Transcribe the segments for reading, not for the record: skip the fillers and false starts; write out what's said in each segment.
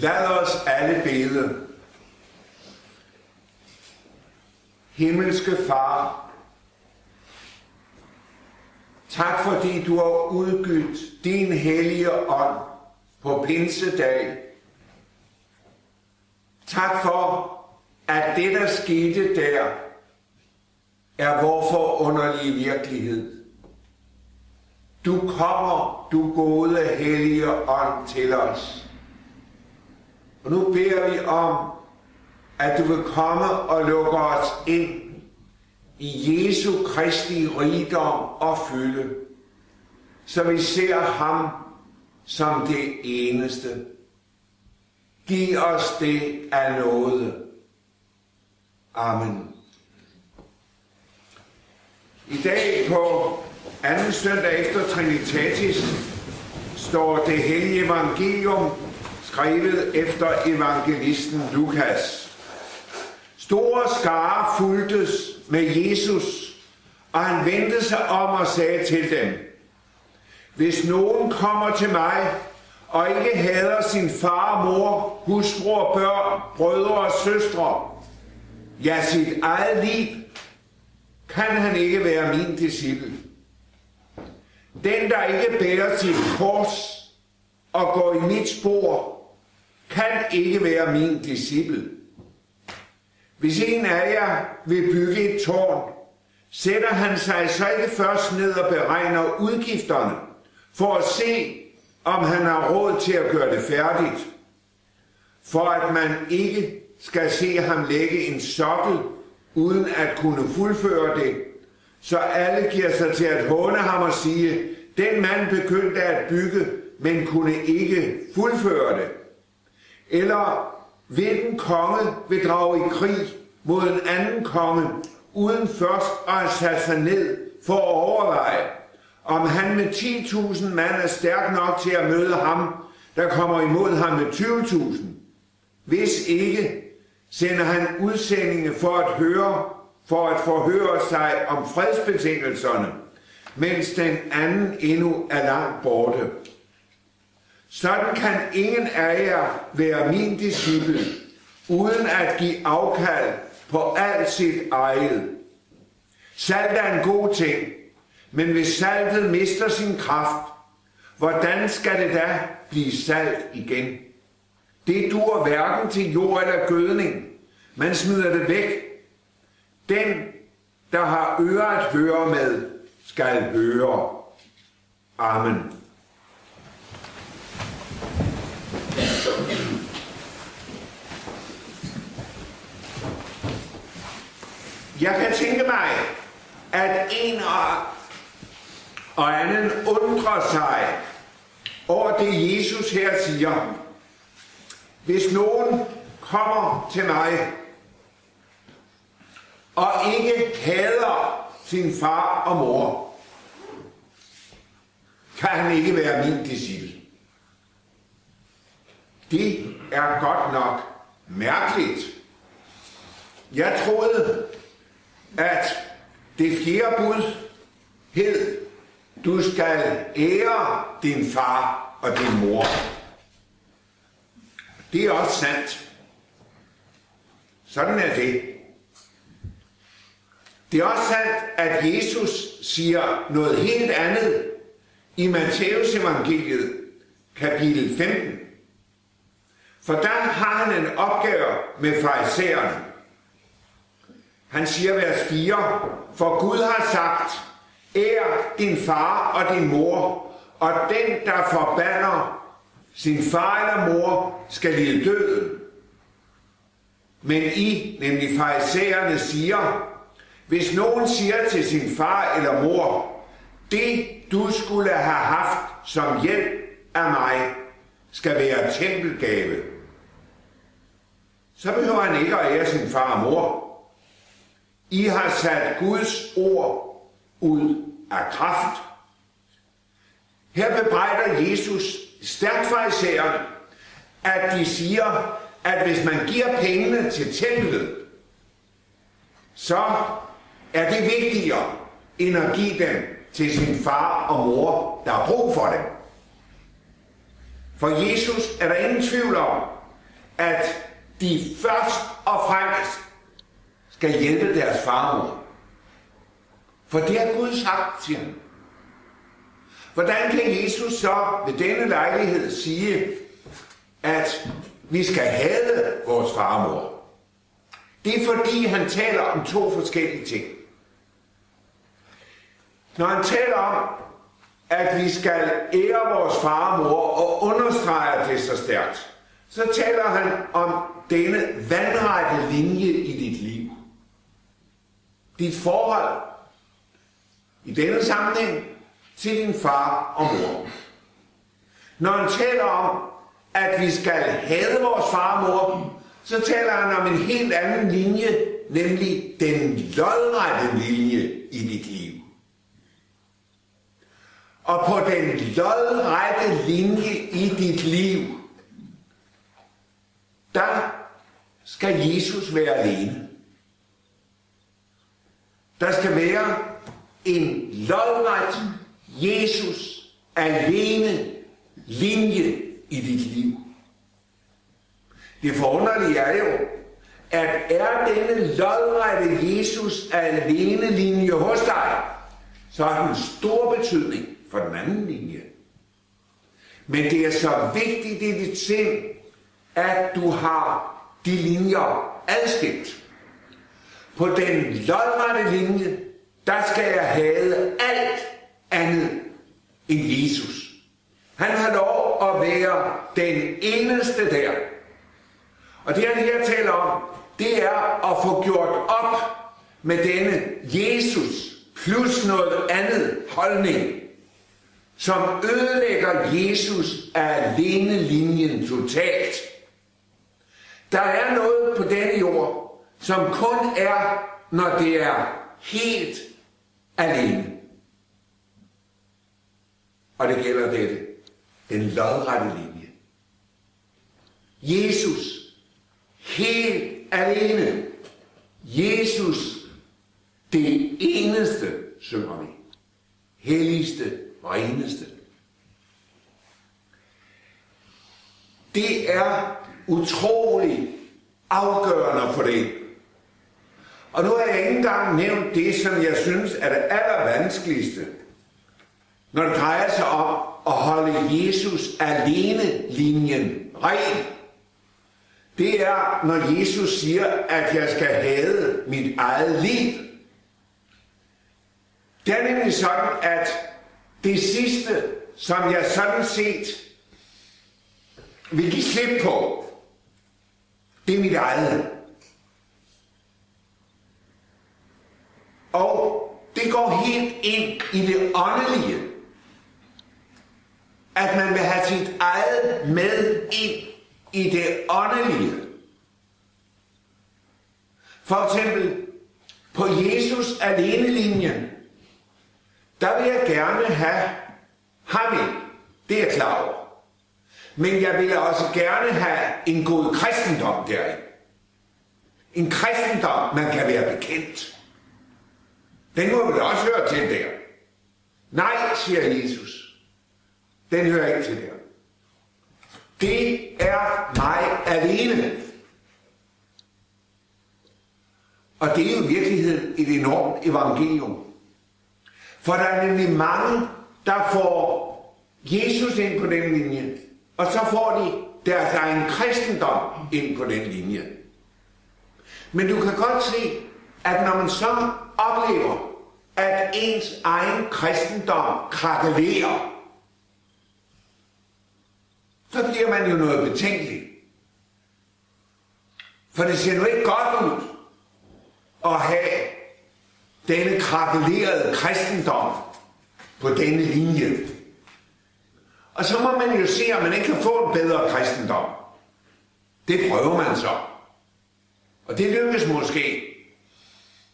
Lad os alle bede. Himmelske Far, tak fordi du har udgivet din hellige ånd på pinsedag. Tak for, at det, der skete der, er vor forunderlige virkelighed. Du kommer, du gode hellige ånd, til os. Og nu beder vi om, at du vil komme og lukke os ind i Jesu Kristi rigdom og fylde, så vi ser ham som det eneste. Giv os det af nåde. Amen. I dag på anden søndag efter Trinitatis står det hellige evangelium skrevet efter evangelisten Lukas. Store skarer fulgtes med Jesus, og han vendte sig om og sagde til dem: Hvis nogen kommer til mig og ikke hader sin far, mor, hustru og børn, brødre og søstre, ja, sit eget liv, kan han ikke være min disciple. Den, der ikke bærer sit kors og går i mit spor, kan ikke være min disciple. Hvis en af jer vil bygge et tårn, sætter han sig så ikke først ned og beregner udgifterne, for at se, om han har råd til at gøre det færdigt, for at man ikke skal se ham lægge en sokkel, uden at kunne fuldføre det, så alle giver sig til at håne ham og sige: den mand begyndte at bygge, men kunne ikke fuldføre det. Eller hvilken konge vil drage i krig mod en anden konge, uden først at have sat sig ned for at overveje, om han med 10.000 mand er stærk nok til at møde ham, der kommer imod ham med 20.000. Hvis ikke, sender han udsendinge for at forhøre sig om fredsbetingelserne, mens den anden endnu er langt borte. Sådan kan ingen af jer være min disciple, uden at give afkald på alt sit eget. Salt er en god ting, men hvis saltet mister sin kraft, hvordan skal det da blive salt igen? Det duer hverken til jord eller gødning. Man smider det væk. Den, der har ører at høre med, skal høre. Amen. Jeg kan tænke mig, at en og anden undrer sig over det, Jesus her siger. Hvis nogen kommer til mig og ikke hader sin far og mor, kan han ikke være min disciple. Det er godt nok mærkeligt. Jeg troede, at det fjerde bud hed: du skal ære din far og din mor. Det er også sandt. Sådan er det. Det er også sandt, at Jesus siger noget helt andet i Matthæus evangeliet, kapitel 15. For der har han en opgave med farisæerne. Han siger vers 4, for Gud har sagt: ær din far og din mor, og den, der forbander sin far eller mor, skal lide døden. Men I, nemlig farisæerne, siger: hvis nogen siger til sin far eller mor, det du skulle have haft som hjælp af mig, skal være tempelgave, så behøver han ikke at ære sin far og mor. I har sat Guds ord ud af kraft. Her bebrejder Jesus stærkt farisæerne, at de siger, at hvis man giver pengene til templet, så er det vigtigere end at give dem til sin far og mor, der har brug for dem. For Jesus er der ingen tvivl om, at de først og fremmest skal hjælpe deres farmor. For det har Gud sagt til ham. Hvordan kan Jesus så ved denne lejlighed sige, at vi skal hade vores farmor? Det er fordi, han taler om to forskellige ting. Når han taler om, at vi skal ære vores farmor og understreger det så stærkt, så taler han om denne vandrette linje i dit liv. Dit forhold i denne sammenhæng til din far og mor. Når han taler om, at vi skal hade vores far og mor, så taler han om en helt anden linje, nemlig den lodrette linje i dit liv. Og på den lodrette linje i dit liv, der skal Jesus være alene. Der skal være en lodret Jesus alene linje i dit liv. Det forunderlige er jo, at er denne lodrette Jesus alene linje hos dig, så har den stor betydning for den anden linje. Men det er så vigtigt i dit sind, at du har de linjer adskilt. På den lodrette linje, der skal jeg have alt andet end Jesus. Han har lov at være den eneste der. Og det han her taler om, det er at få gjort op med denne Jesus plus noget andet holdning, som ødelægger Jesus alene linjen totalt. Der er noget på denne jord, som kun er, når det er helt alene. Og det gælder dette. Den lodrette linje. Jesus. Helt alene. Jesus. Det eneste, synger vi. Helligste og eneste. Det er utrolig afgørende for det. Og nu har jeg ikke engang nævnt det, som jeg synes er det allervanskeligste, når det drejer sig om at holde Jesus alene linjen ren. Det er, når Jesus siger, at jeg skal hade mit eget liv. Det er nemlig sådan, at det sidste, som jeg sådan set vil give slip på, det er mit eget. Og det går helt ind i det åndelige, at man vil have sit eget med ind i det åndelige. For eksempel på Jesus alene linjen, der vil jeg gerne have ham ind. Det er jeg klar over. Men jeg vil også gerne have en god kristendom derind. En kristendom, man kan være bekendt. Den må vel også høre til der. Nej, siger Jesus. Den hører ikke til der. Det er mig alene. Og det er jo i virkeligheden et enormt evangelium. For der er nemlig mange, der får Jesus ind på den linje, og så får de deres egen kristendom ind på den linje. Men du kan godt se, at når man så oplever, at ens egen kristendom krakelerer, så bliver man jo noget betænkeligt. For det ser nu ikke godt ud at have denne krakelerede kristendom på denne linje. Og så må man jo se, om man ikke kan få en bedre kristendom. Det prøver man så. Og det lykkes måske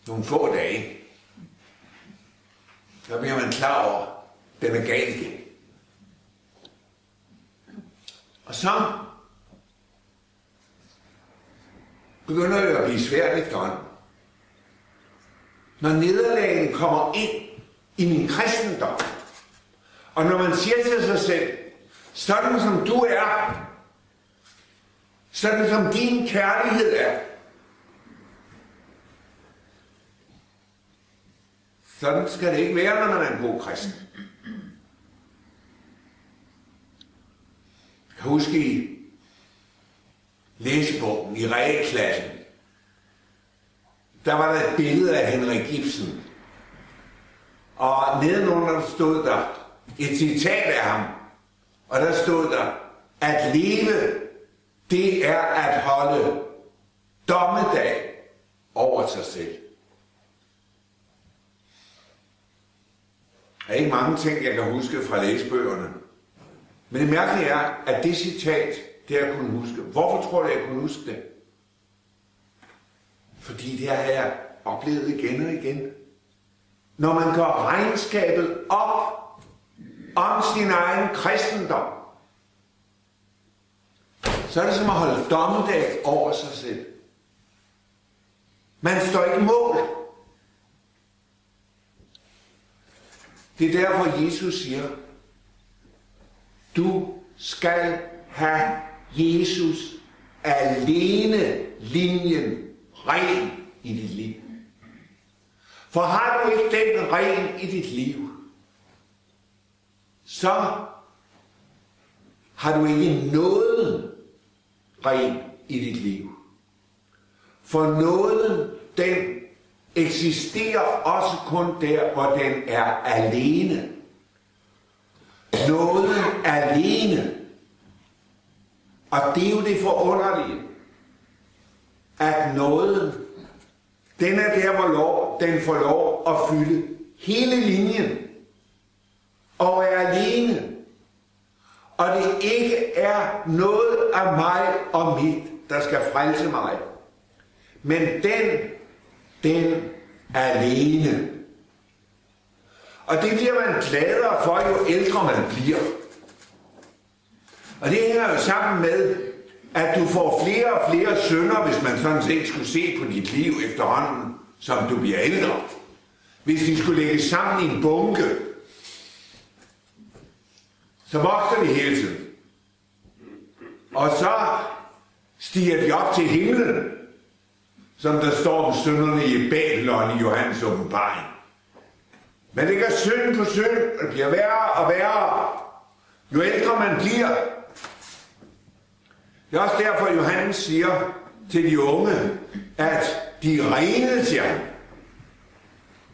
nogle få dage. Så bliver man klar over, at den er galt igen. Og så begynder det at blive svært efterhånden. Når nederlagen kommer ind i min kristendom, og når man siger til sig selv, sådan som du er, sådan som din kærlighed er. Sådan skal det ikke være, når man er en god kristen. Jeg kan huske i læsebogen i realklassen, der var der et billede af Henrik Ibsen. Og nedenunder stod der et citat af ham. Og der stod der, at leve, det er at holde dommedag over sig selv. Der er ikke mange ting, jeg kan huske fra læsebøgerne. Men det mærkelige er, at det citat, det jeg kunne huske. Hvorfor tror du, jeg kunne huske det? Fordi det har jeg oplevet igen og igen. Når man gør regnskabet op om sin egen kristendom, så er det som at holde dommedag over sig selv. Man står ikke mål. Det er derfor, Jesus siger, du skal have Jesus alene linjen ren i dit liv. For har du ikke den ren i dit liv, så har du ikke nåden ren i dit liv. For nåden, den eksisterer også kun der, hvor den er alene. Nåden alene. Og det er jo det forunderlige, at nåden, den er der, hvor den får lov at fylde hele linjen og er alene. Og det ikke er noget af mig og mit, der skal frelse mig. Men den er alene. Og det bliver man gladere for, jo ældre man bliver. Og det hænger jo sammen med, at du får flere og flere synder, hvis man sådan set skulle se på dit liv efterhånden, som du bliver ældre. Hvis de skulle lægge sammen i en bunke, så vokser de hele tiden. Og så stiger de op til himlen, som der står om synderne i Babylon i Johannes åbenbaring. Men det gør synd på synd, og det bliver værre og værre, jo ældre man bliver. Det er også derfor, Johannes siger til de unge, at de er rene, siger han,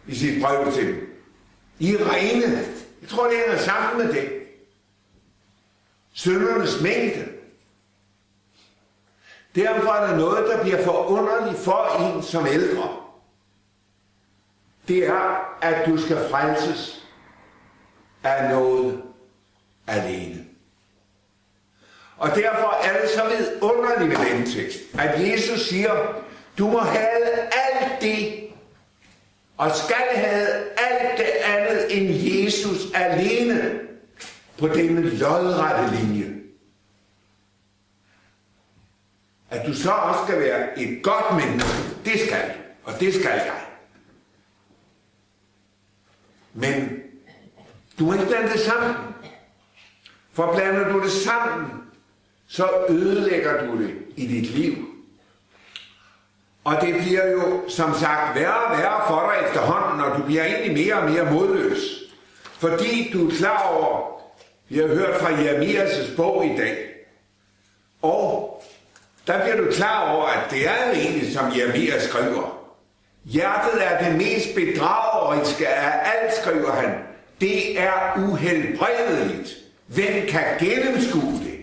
i sit brev til dem. I er rene. Jeg tror, det hænger sammen med det. Syndernes mængde. Derfor er der noget, der bliver forunderligt for en som ældre. Det er, at du skal frelses af noget alene. Og derfor er det så vidunderligt med den tekst, at Jesus siger, du må have alt det, og skal have alt det andet end Jesus alene på denne lodrette linje. At du så også skal være et godt menneske, det skal du, og det skal jeg. Men du må ikke blande det sammen. For blander du det sammen, så ødelægger du det i dit liv. Og det bliver jo, som sagt, værre og værre for dig efterhånden, når du bliver egentlig mere og mere modløs. Fordi du er klar over, vi har hørt fra Jeremias' bog i dag, og der bliver du klar over, at det er egentlig, som Jeremias skriver. Hjertet er det mest bedrageriske af alt, skriver han. Det er uhelbredeligt. Hvem kan gennemskue det?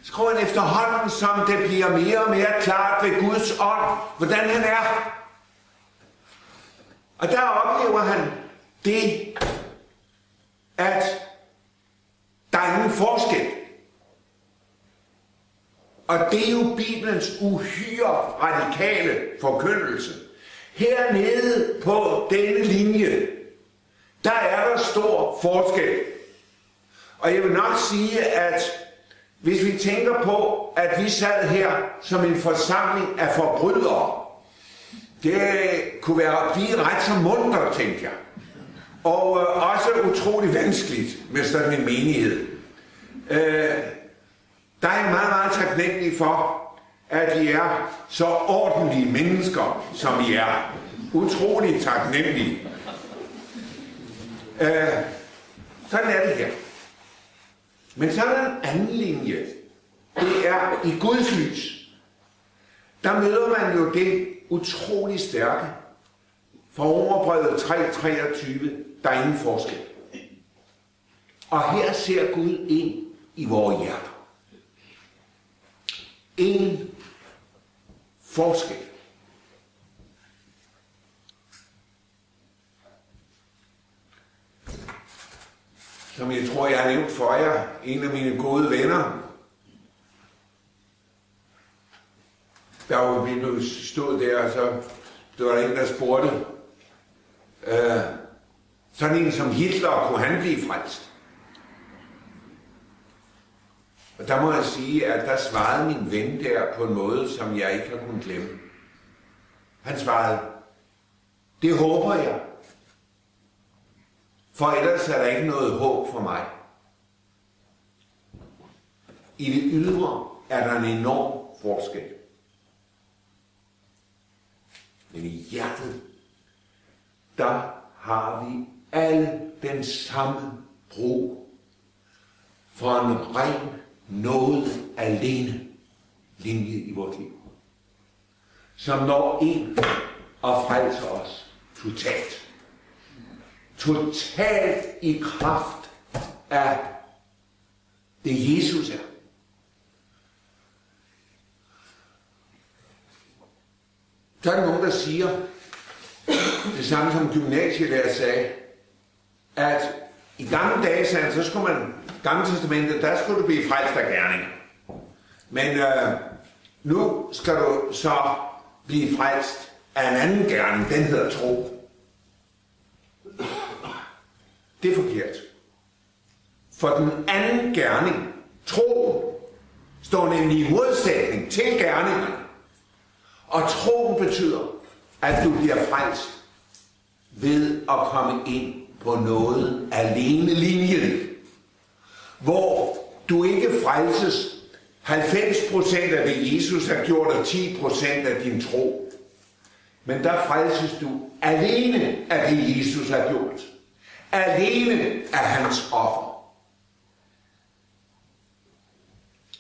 Skriver han efterhånden, som det bliver mere og mere klart ved Guds ånd, hvordan han er. Og der oplever han det, at der er ingen forskel. Og det er jo Bibelens uhyre radikale forkyndelse. Hernede på denne linje, der er der stor forskel. Og jeg vil nok sige, at hvis vi tænker på, at vi sad her som en forsamling af forbrydere, det kunne blive ret så munter, tænkte jeg. Og også utrolig vanskeligt med sådan en menighed. Der er jeg meget, meget taknemmelig for, at I er så ordentlige mennesker, som I er. Utrolig taknemmelige. Sådan er det her. Men så er der en anden linje. Det er i Guds lys. Der møder man jo det utrolig stærke. Fra Romerbrevet 3:23, der er ingen forskel. Og her ser Gud ind i vores hjerter. Ingen forskel. Som jeg tror, jeg har nævnt for jer, en af mine gode venner, der var vi stod der, og så var der en, der spurgte, sådan en som Hitler, kunne han blive frelst? Og der må jeg sige, at der svarede min ven der på en måde, som jeg ikke har kunnet glemme. Han svarede, det håber jeg. For ellers er der ikke noget håb for mig. I det ydre er der en enorm forskel. Men i hjertet, der har vi al den samme brug for en ren noget alene linje i vores liv, som når ind og frelser os totalt. Totalt i kraft af det Jesus er. Så er der nogen, der siger, det samme som gymnasielærer sagde, at i gamle dage, sagde, så skulle man, Gamle Testamentet, der skulle du blive frelst af gerninger. Men nu skal du så blive frelst af en anden gerning, den hedder tro. Det er forkert. For den anden gerning, troen, står nemlig i modsætning til gerningerne. Og troen betyder, at du bliver frelst ved at komme ind på noget alene linjen, hvor du ikke frelses 90% af det Jesus har gjort og 10% af din tro. Men der frelses du alene af det Jesus har gjort. Alene af hans offer.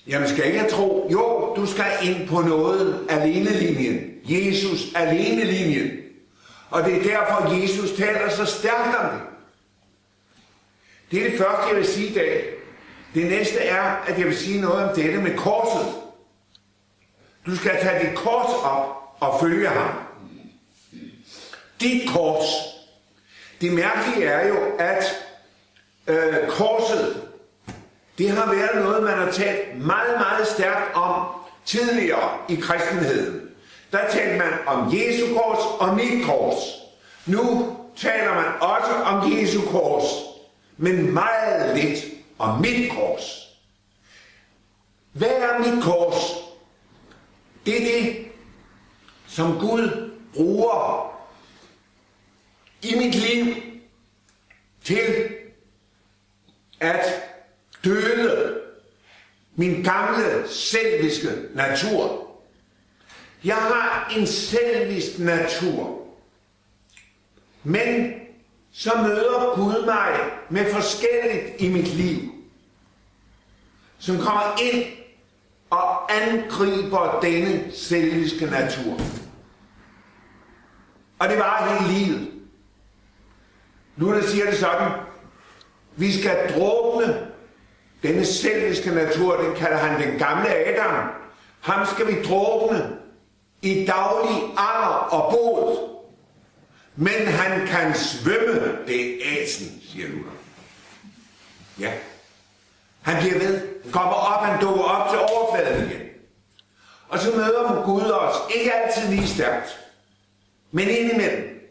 Jamen skal ikke have tro? Jo, du skal ind på noget alene linjen. Jesus alene linjen. Og det er derfor, Jesus taler så stærkt om det. Det er det første, jeg vil sige i dag. Det næste er, at jeg vil sige noget om dette med korset. Du skal tage dit kors op og følge ham. Dit kors. Det mærkelige er jo, at korset, det har været noget, man har talt meget, meget stærkt om tidligere i kristenheden. Der talte man om Jesu kors og mit kors. Nu taler man også om Jesu kors, men meget lidt om mit kors. Hvad er mit kors? Det er det, som Gud bruger i mit liv til at døde min gamle selviske natur. Jeg har en selvisk natur, men så møder Gud mig med forskelligt i mit liv, som kommer ind og angriber denne selviske natur. Og det var hele livet. Luther siger det sådan, vi skal drukne denne selviske natur, den kalder han den gamle Adam. Ham skal vi drukne i daglig anger og bod. Men han kan svømme, det er æsen, siger Luther. Ja. Han bliver ved, kommer op, han dukker op til overfladen igen. Og så møder Gud os, ikke altid lige stærkt, men indimellem,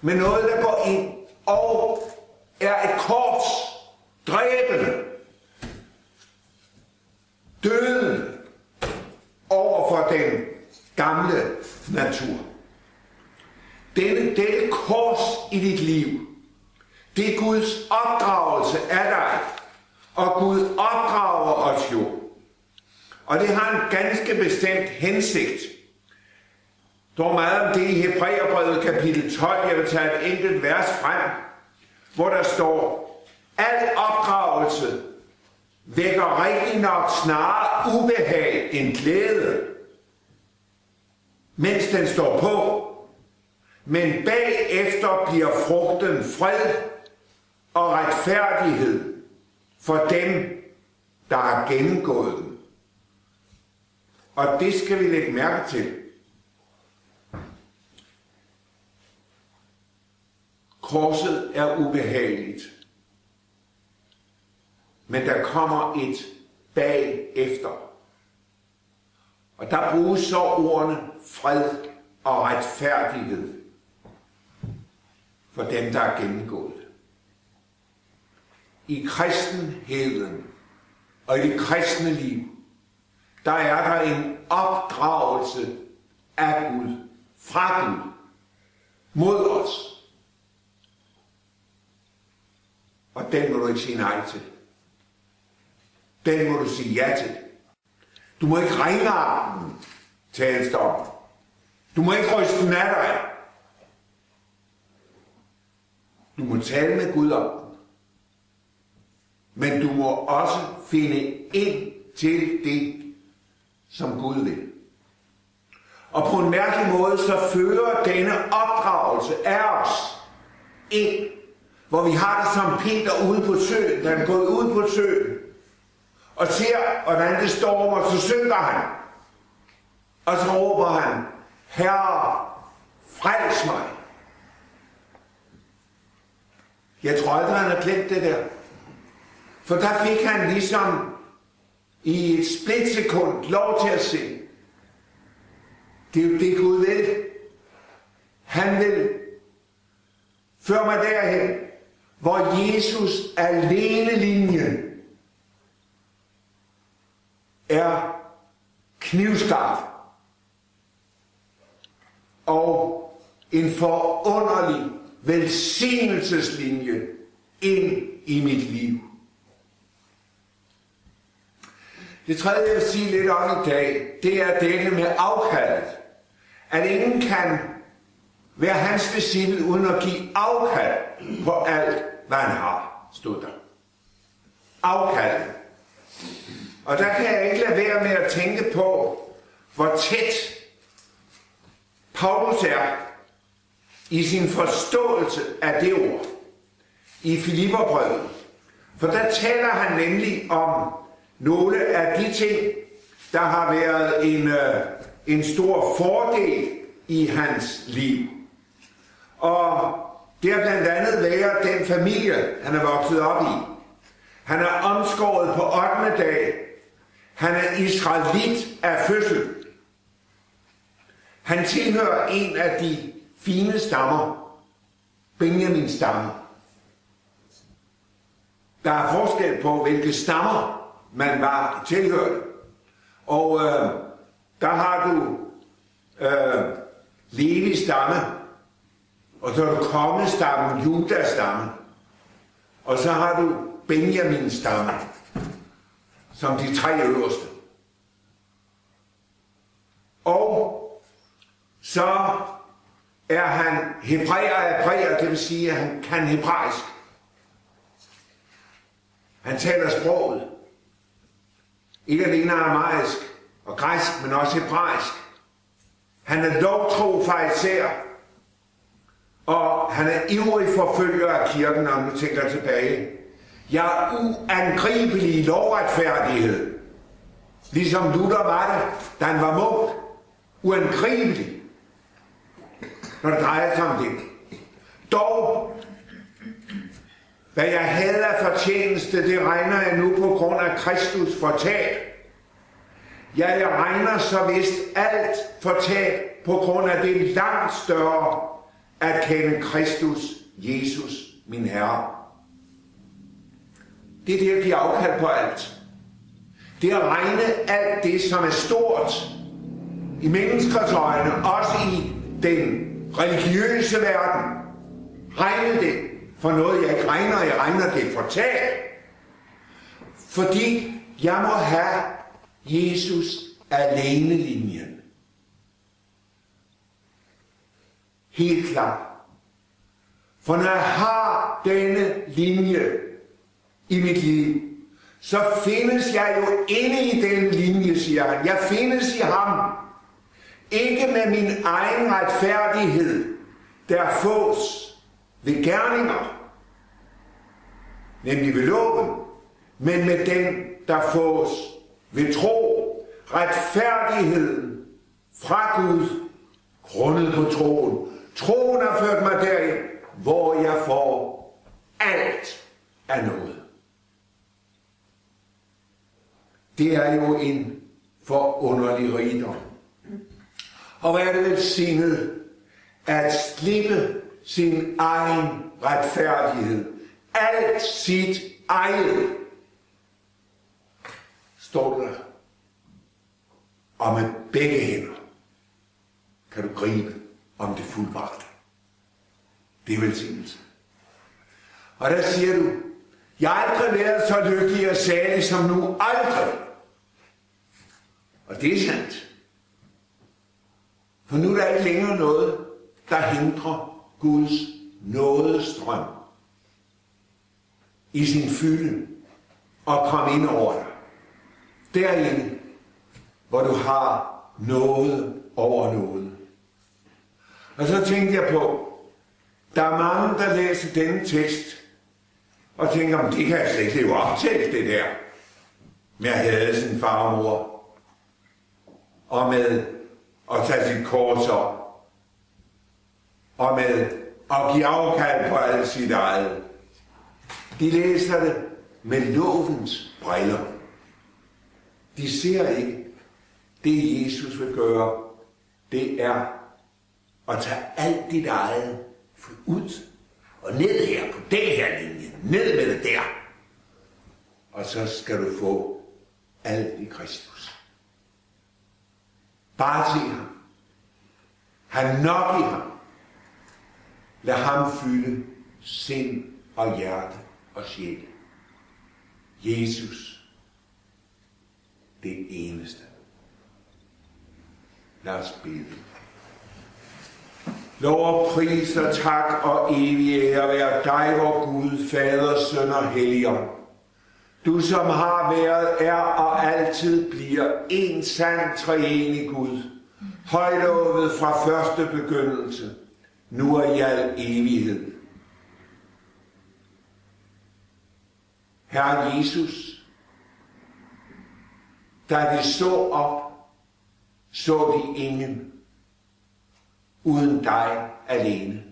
med noget, der går ind og er et kors, dræbende, døden over for den gamle natur. Dette kors i dit liv, det er Guds opdragelse af dig. Og Gud opdrager os jo Og det har en ganske bestemt hensigt. Der er meget om det i Hebræerbrevet kapitel 12. Jeg vil tage et enkelt vers frem, hvor der står: al opdragelse vækker rigtig nok snarere ubehag end glæde, mens den står på. Men bagefter bliver frugten fred og retfærdighed for dem, der har gennemgået den. Og det skal vi lægge mærke til. Korset er ubehageligt. Men der kommer et bagefter. Og der bruges så ordene fred og retfærdighed for dem, der er gennemgået. I kristenheden og i det kristne liv, der er der en opdragelse af Gud, fra Gud, mod os. Og den må du ikke sige nej til. Den må du sige ja til. Du må ikke ringe armen, tales der om. Du må ikke ryste den af dig. Du må tale med Gud om den. Men du må også finde ind til det, som Gud vil. Og på en mærkelig måde, så fører denne opdragelse af os ind, hvor vi har det som Peter ude på søen, da han går ud på søen, og ser, hvordan det stormer, så synker han. Og så råber han: Herre, frels mig. Jeg tror aldrig, han har glemt det der. For der fik han ligesom i et splitsekund lov til at se. Det er jo det, Gud vil. Han vil føre mig derhen, hvor Jesus alene linje er knivskarp og en forunderlig velsignelseslinje ind i mit liv. Det tredje, jeg vil sige lidt om i dag, det er dette med afkaldet. At ingen kan være hans disciple uden at give afkald på alt, hvad han har, stod der. Afkaldet. Og der kan jeg ikke lade være med at tænke på, hvor tæt Paulus er i sin forståelse af det ord i Filipperbrevet. For der taler han nemlig om nogle af de ting, der har været en stor fordel i hans liv. Og det har blandt andet været den familie, han er vokset op i. Han er omskåret på 8. dag. Han er israelit af fødsel. Han tilhører en af de fine stammer, Benjamins stamme. Der er forskel på, hvilke stammer man var tilhørt. Og der har du Levis stamme, og så har du kongestammen, Judas stamme, og så har du Benjamins stamme, som de 3 øverste. Og så er han hebræer af hebræer, det vil sige, at han kan hebraisk. Han taler sproget. Ikke alene aramaisk og græsk, men også hebraisk. Han er lovtro farisæer, og han er ivrig forfølger af kirken, når man tænker tilbage. Jeg er uangribelig i lovretfærdighed, ligesom Luther var det, da han var munk. Uangribelig, når det drejer sig om det. Dog, hvad jeg havde af fortjeneste, det regner jeg nu på grund af Kristus fortab. Ja, jeg regner så vist alt fortab på grund af det langt større at kende Kristus, Jesus, min Herre. Det er det at give afkald på alt. Det er at regne alt det, som er stort i menneskers øjne, også i den religiøse verden. Regne det for noget, jeg ikke regner. Jeg regner det for tab. Fordi jeg må have Jesus alene-linjen. Helt klart. For når jeg har denne linje i mit liv, så findes jeg jo inde i den linje, siger han. Jeg findes i ham. Ikke med min egen retfærdighed, der fås ved gerninger, nemlig ved loven, men med den, der fås ved tro. Retfærdigheden fra Gud, grundet på troen. Troen har ført mig derind, hvor jeg får alt af noget. Det er jo en forunderlig rigdom. Og hvad er det velsignet at slippe sin egen retfærdighed. Alt sit eget. Står der. Og med begge hænder kan du gribe om det fuldbragte. Det er velsignelse. Og der siger du, jeg har aldrig været så lykkelig og salig som nu. Aldrig. Og det er sandt. For nu er der ikke længere noget, der hindrer Guds nådestrøm i sin fylde og komme ind over dig. Derinde, hvor du har noget over noget. Og så tænkte jeg på, der er mange, der læser denne tekst og tænker, det kan jeg slet ikke leve op til, det der med at have sin far og mor og med at tage sit kors op og med at give afkald på alt sit eget. De læser det med lovens briller. De ser ikke, det Jesus vil gøre, det er at tage alt dit eget ud og ned her på den her linje, ned med det der. Og så skal du få alt i Kristus. Bare se ham. Han nok i ham. Lad ham fylde sind og hjerte og sjæl. Jesus, det eneste. Lad os bede. Lov og pris og tak og evig ære være dig, vor Gud, Fader, Søn og Helligånd. Du som har været, er og altid bliver en sand treenig Gud, højlovet fra første begyndelse, nu og i al evighed. Herre Jesus, da de så op, så de ingen uden dig alene.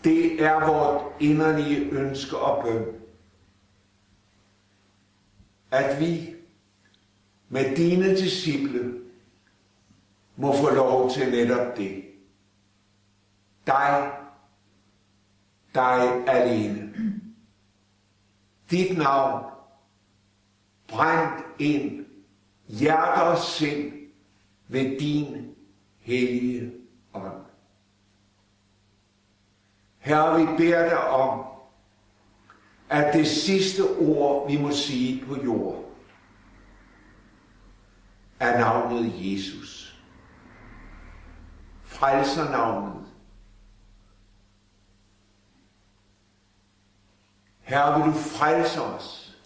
Det er vort inderlige ønske og bøn, at vi med dine disciple må få lov til netop det. Dig alene. Dit navn brændt ind, hjerte og sind ved din hellige ånd. Herre, vi beder dig om, at det sidste ord, vi må sige på jord, er navnet Jesus. Frelsernavnet. Herre, vil du frelse os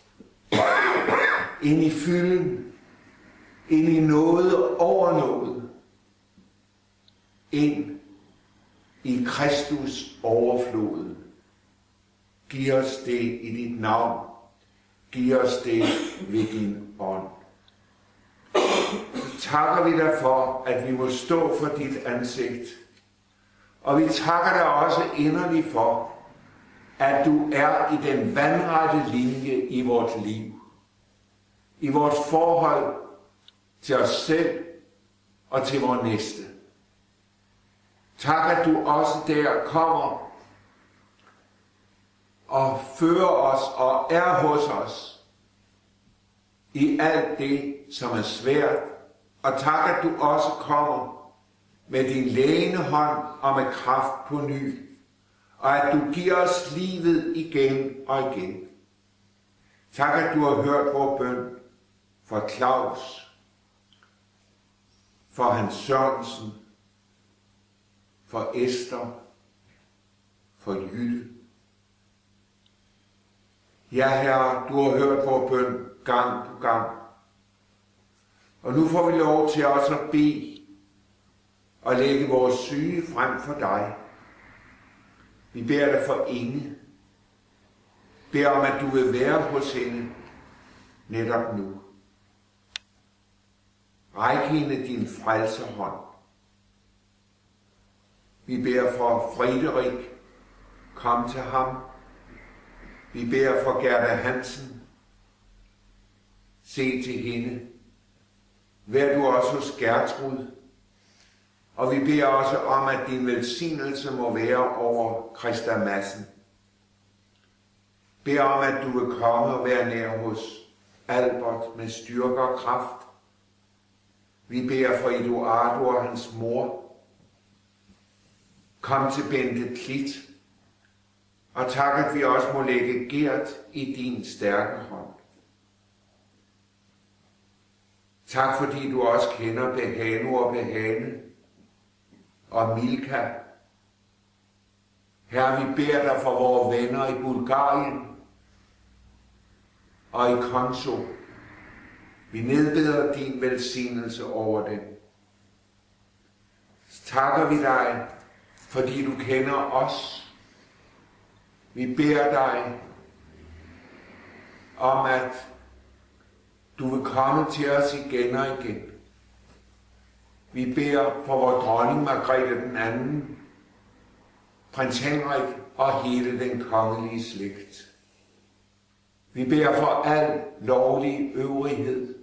ind i fylden, ind i noget over noget, ind i Kristus overflod. Giv os det i dit navn. Giv os det ved din ånd. Så takker vi dig for, at vi må stå for dit ansigt. Og vi takker dig også inderligt for, at du er i den vandrette linje i vort liv. I vort forhold til os selv og til vor næste. Tak, at du også der kommer og fører os og er hos os i alt det, som er svært. Og tak, at du også kommer med din lægende hånd og med kraft på ny. Og at du giver os livet igen og igen. Tak, at du har hørt vores bøn. for Claus, for Hans Sørensen, for Esther, for Jytte. Ja, Herre, du har hørt vores bøn gang på gang. Og nu får vi lov til også at bede og lægge vores syge frem for dig. Vi beder dig for Inge. Beder om, at du vil være hos hende netop nu. Ræk hende din frelserhånd. Vi beder for Frederik. Kom til ham. Vi beder for Gerda Hansen. Se til hende. Vær du også hos Gertrud. Og vi beder også om, at din velsignelse må være over Christa Madsen. Bed om, at du vil komme og være nær hos Albert med styrke og kraft. Vi beder for Eduardo og hans mor. Kom til Bente Klit. Og tak, at vi også må lægge Gert i din stærke hånd. Tak, fordi du også kender Behano og Behane og Milka. Herre, vi beder dig for vores venner i Bulgarien og i Konso. Vi nedbeder din velsignelse over dem. Så takker vi dig, fordi du kender os. Vi beder dig om, at du vil komme til os igen og igen. Vi beder for vores dronning Margrethe den anden, prins Henrik og hele den kongelige slægt. Vi beder for al lovlig øvrighed,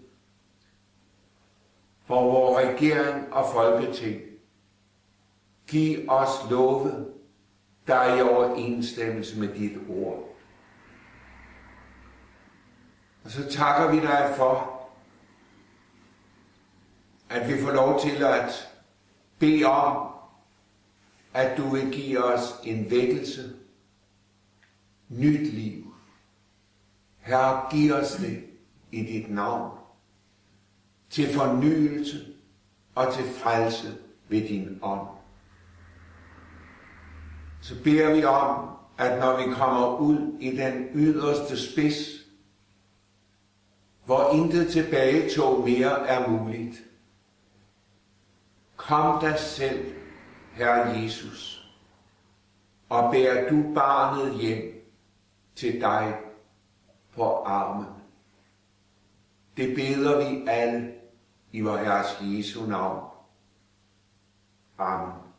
for vores regering og folketing. Giv os love, der er i overensstemmelse med dit ord. Og så takker vi dig for, at vi får lov til at bede om, at du vil give os en vækkelse, nyt liv. Herre, giv os det i dit navn, til fornyelse og til frelse ved din ånd. Så beder vi om, at når vi kommer ud i den yderste spids, hvor intet tilbagetog mere er muligt, kom dig selv, Herre Jesus, og bær du barnet hjem til dig på armen. Det beder vi alle i vor Herres Jesu navn. Amen.